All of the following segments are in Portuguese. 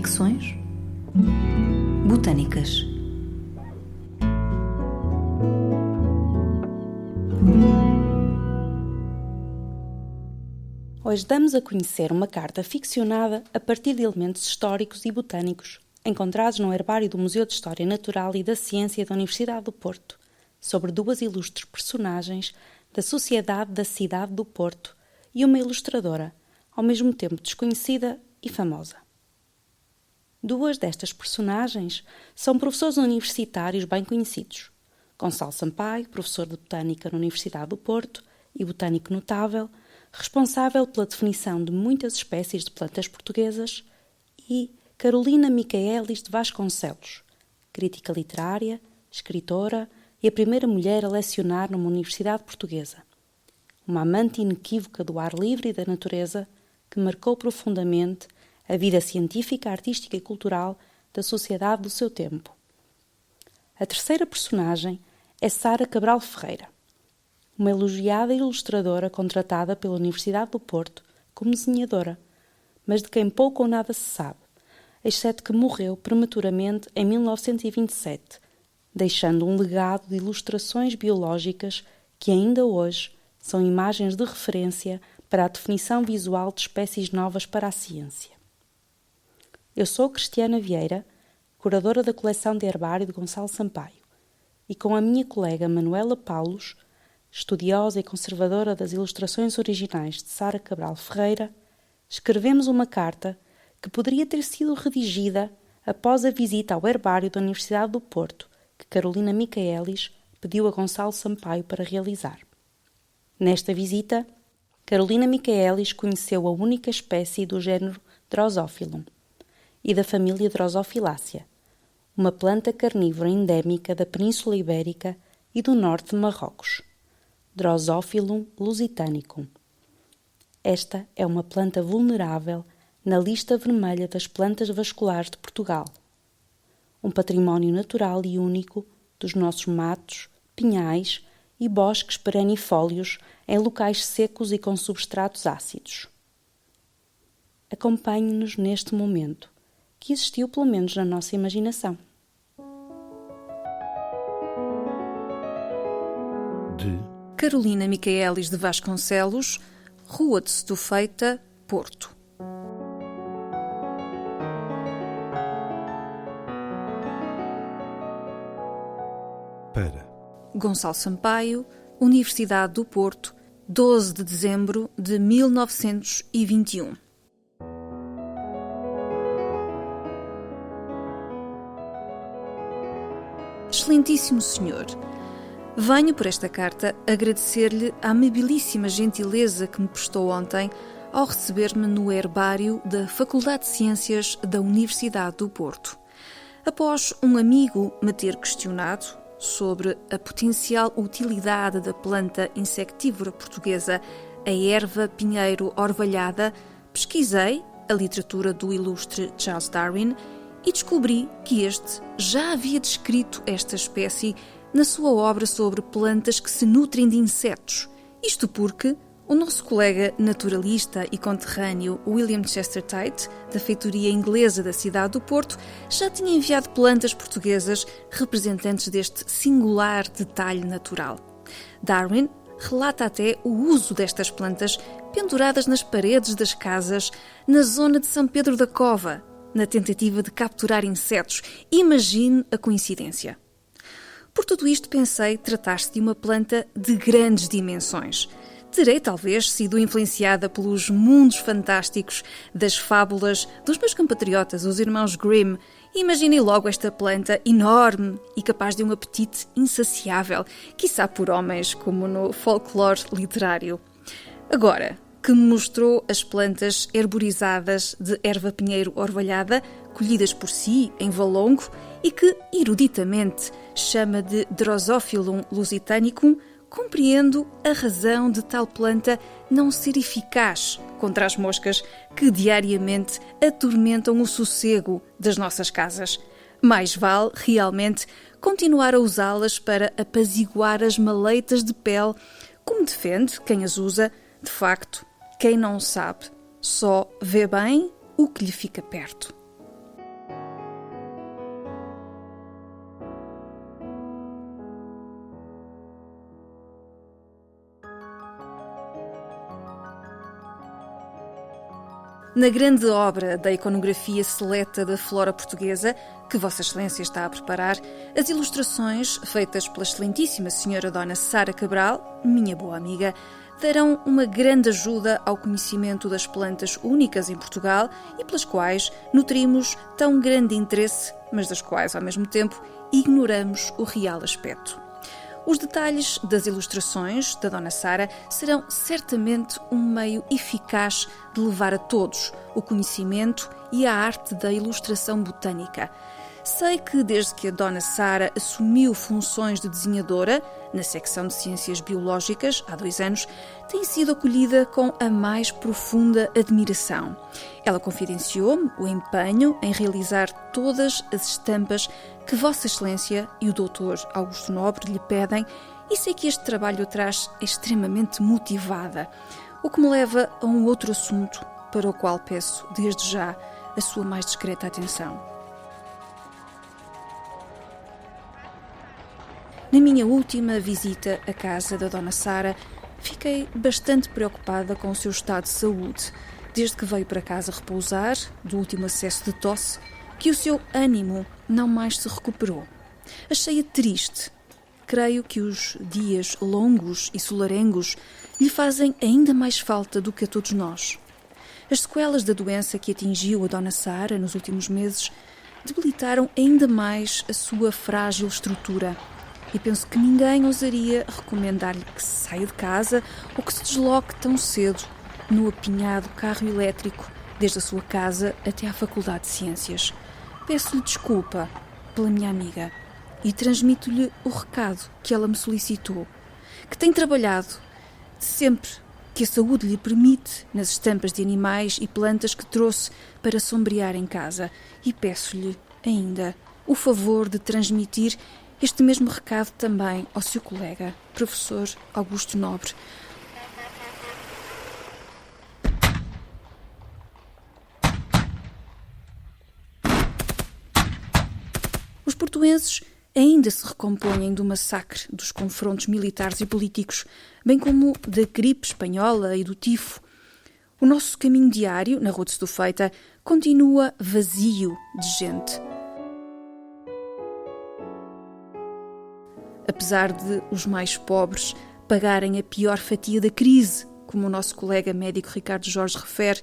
Ficções botânicas. Hoje damos a conhecer uma carta ficcionada a partir de elementos históricos e botânicos encontrados no herbário do Museu de História Natural e da Ciência da Universidade do Porto, sobre duas ilustres personagens da sociedade da cidade do Porto e uma ilustradora, ao mesmo tempo desconhecida e famosa. Duas destas personagens são professores universitários bem conhecidos. Gonçalo Sampaio, professor de Botânica na Universidade do Porto e botânico notável, responsável pela definição de muitas espécies de plantas portuguesas, e Carolina Micaelis de Vasconcelos, crítica literária, escritora e a primeira mulher a lecionar numa universidade portuguesa. Uma amante inequívoca do ar livre e da natureza que marcou profundamente a vida científica, artística e cultural da sociedade do seu tempo. A terceira personagem é Sara Cabral Ferreira, uma elogiada ilustradora contratada pela Universidade do Porto como desenhadora, mas de quem pouco ou nada se sabe, exceto que morreu prematuramente em 1927, deixando um legado de ilustrações biológicas que ainda hoje são imagens de referência para a definição visual de espécies novas para a ciência. Eu sou Cristiana Vieira, curadora da coleção de herbário de Gonçalo Sampaio, e com a minha colega Manuela Paulos, estudiosa e conservadora das ilustrações originais de Sara Cabral Ferreira, escrevemos uma carta que poderia ter sido redigida após a visita ao herbário da Universidade do Porto que Carolina Micaelis pediu a Gonçalo Sampaio para realizar. Nesta visita, Carolina Micaelis conheceu a única espécie do género Drosophilum e da família Drosophilaceae, uma planta carnívora endémica da Península Ibérica e do norte de Marrocos, Drosophilum lusitanicum. Esta é uma planta vulnerável na lista vermelha das plantas vasculares de Portugal, um património natural e único dos nossos matos, pinhais e bosques perennifólios em locais secos e com substratos ácidos. Acompanhe-nos neste momento, que existiu pelo menos na nossa imaginação. De Carolina Micaelis de Vasconcelos, Rua de Setúfeita, Porto. Para Gonçalo Sampaio, Universidade do Porto, 12 de dezembro de 1921. Excelentíssimo Senhor, venho por esta carta agradecer-lhe a amabilíssima gentileza que me prestou ontem ao receber-me no herbário da Faculdade de Ciências da Universidade do Porto. Após um amigo me ter questionado sobre a potencial utilidade da planta insectívora portuguesa, a erva pinheiro orvalhada, pesquisei a literatura do ilustre Charles Darwin e descobri que este já havia descrito esta espécie na sua obra sobre plantas que se nutrem de insetos. Isto porque o nosso colega naturalista e conterrâneo William Chester Tait, da feitoria inglesa da cidade do Porto, já tinha enviado plantas portuguesas representantes deste singular detalhe natural. Darwin relata até o uso destas plantas penduradas nas paredes das casas na zona de São Pedro da Cova, na tentativa de capturar insetos. Imagine a coincidência. Por tudo isto pensei tratar-se de uma planta de grandes dimensões. Terei talvez sido influenciada pelos mundos fantásticos das fábulas dos meus compatriotas, os irmãos Grimm. Imaginei logo esta planta enorme e capaz de um apetite insaciável, quiçá por homens, como no folclore literário. Agora que me mostrou as plantas herborizadas de erva pinheiro orvalhada, colhidas por si em valongo, e que, eruditamente, chama de Drosophilum lusitanicum, compreendo a razão de tal planta não ser eficaz contra as moscas que diariamente atormentam o sossego das nossas casas. Mais vale, realmente, continuar a usá-las para apaziguar as maleitas de pele, como defende quem as usa. De facto, quem não sabe só vê bem o que lhe fica perto. Na grande obra da iconografia seleta da flora portuguesa, que Vossa Excelência está a preparar, as ilustrações feitas pela excelentíssima senhora Dona Sara Cabral, minha boa amiga, darão uma grande ajuda ao conhecimento das plantas únicas em Portugal e pelas quais nutrimos tão grande interesse, mas das quais, ao mesmo tempo, ignoramos o real aspecto. Os detalhes das ilustrações da Dona Sara serão certamente um meio eficaz de levar a todos o conhecimento e a arte da ilustração botânica. Sei que desde que a Dona Sara assumiu funções de desenhadora na secção de Ciências Biológicas, há 2 anos, tem sido acolhida com a mais profunda admiração. Ela confidenciou-me o empenho em realizar todas as estampas que Vossa Excelência e o Dr. Augusto Nobre lhe pedem, e sei que este trabalho a traz extremamente motivada, o que me leva a um outro assunto para o qual peço desde já a sua mais discreta atenção. Na minha última visita à casa da Dona Sara, fiquei bastante preocupada com o seu estado de saúde, desde que veio para casa repousar do último acesso de tosse, que o seu ânimo não mais se recuperou. Achei-a triste. Creio que os dias longos e solarengos lhe fazem ainda mais falta do que a todos nós. As sequelas da doença que atingiu a Dona Sara nos últimos meses debilitaram ainda mais a sua frágil estrutura. E penso que ninguém ousaria recomendar-lhe que saia de casa ou que se desloque tão cedo no apinhado carro elétrico desde a sua casa até à Faculdade de Ciências. Peço-lhe desculpa pela minha amiga e transmito-lhe o recado que ela me solicitou, que tem trabalhado sempre que a saúde lhe permite nas estampas de animais e plantas que trouxe para sombrear em casa, e peço-lhe ainda o favor de transmitir este mesmo recado também ao seu colega, professor Augusto Nobre. Os portuenses ainda se recompõem do massacre dos confrontos militares e políticos, bem como da gripe espanhola e do tifo. O nosso caminho diário, na Rua de Estufeita, continua vazio de gente. Apesar de os mais pobres pagarem a pior fatia da crise, como o nosso colega médico Ricardo Jorge refere,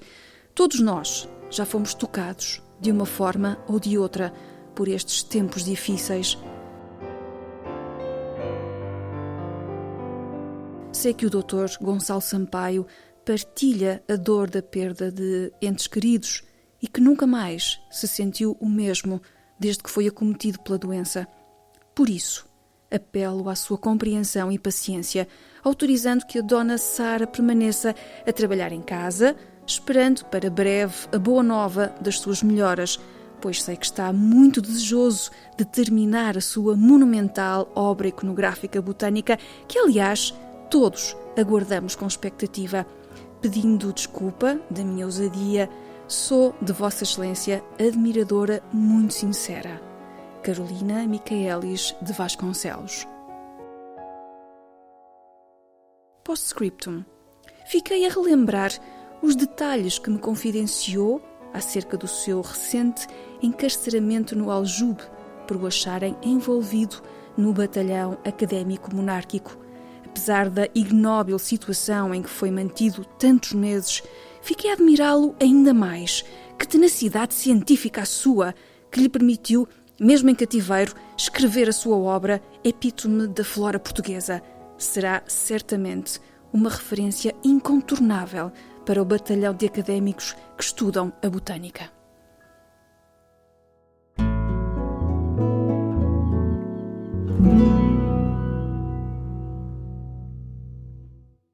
todos nós já fomos tocados, de uma forma ou de outra, por estes tempos difíceis. Sei que o Dr. Gonçalo Sampaio partilha a dor da perda de entes queridos e que nunca mais se sentiu o mesmo desde que foi acometido pela doença. Por isso, apelo à sua compreensão e paciência, autorizando que a Dona Sara permaneça a trabalhar em casa, esperando para breve a boa nova das suas melhoras, pois sei que está muito desejoso de terminar a sua monumental obra iconográfica botânica, que, aliás, todos aguardamos com expectativa. Pedindo desculpa da minha ousadia, sou de Vossa Excelência admiradora muito sincera. Carolina Micaelis de Vasconcelos. Postscriptum. Fiquei a relembrar os detalhes que me confidenciou acerca do seu recente encarceramento no Aljube, por o acharem envolvido no batalhão académico monárquico. Apesar da ignóbil situação em que foi mantido tantos meses, fiquei a admirá-lo ainda mais. Que tenacidade científica a sua, que lhe permitiu, mesmo em cativeiro, escrever a sua obra Epítome da Flora Portuguesa. Será certamente uma referência incontornável para o batalhão de académicos que estudam a botânica.